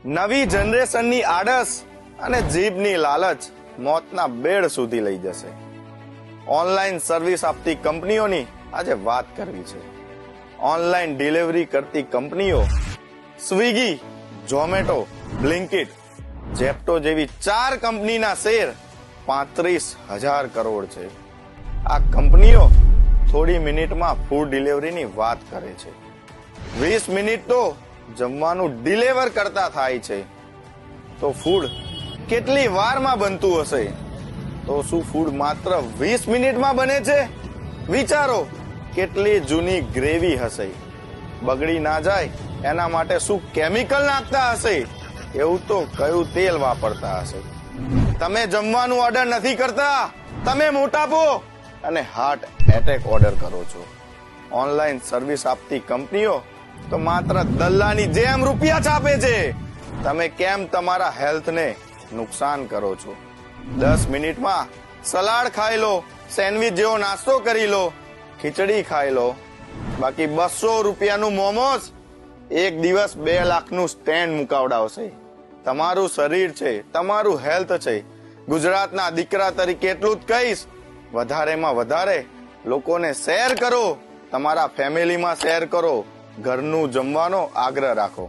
નવી જનરેશનની આળસ અને જીભની લાલચ મોતના બેડ સુધી લઈ જશે. ઓનલાઈન સર્વિસ આપતી કંપનીઓની આજે વાત કરવી છે. ઓનલાઈન ડિલિવરી કરતી કંપનીઓ સ્વિગી, ઝોમેટો, બ્લિંકિટ, જેપ્ટો જેવી 4 કંપનીના શેર 35,000 કરોડ છે. આ કંપનીઓ થોડી મિનિટમાં ફૂડ ડિલિવરીની વાત કરે છે. 20 મિનિટ તો જમવાનું ડિલિવર કરતા થાય છે. તો ફૂડ કેટલી વારમાં બનતું હશે? તો શું ફૂડ માત્ર 20 મિનિટમાં બને છે? વિચારો, કેટલી જૂની ગ્રેવી હશે. બગડી ના જાય એના માટે શું કેમિકલ નાખતા હશે? એવું તો કયું તેલ વાપરતા હશે? તમે જમવાનું ઓર્ડર નથી કરતા, તમે મોટાપો અને હાર્ટ એટેક ઓર્ડર કરો છો. ઓનલાઈન સર્વિસ આપતી કંપનીઓ તો માત્ર દલ્લાની જેમ રૂપિયા છાપે છે. તમે કેમ તમારા હેલ્થને નુકસાન કરો છો? 10 મિનિટમાં સલાડ ખાઈ લો, સેન્ડવિચ જેવો નાસ્તો કરી લો, ખીચડી ખાઈ લો. બાકી 200 રૂપિયાનું મોમોસ એક દિવસ 2 લાખનું સ્ટેન્ડ મુકાવડાવશે. તમારું શરીર છે, તમારું હેલ્થ છે. ગુજરાતના દીકરા તરીકે એટલું જ કહીશ, વધારેમાં વધારે લોકોને શેર કરો, તમારા ફેમિલીમાં શેર કરો, ઘરનું જમવાનો આગ્રહ રાખો.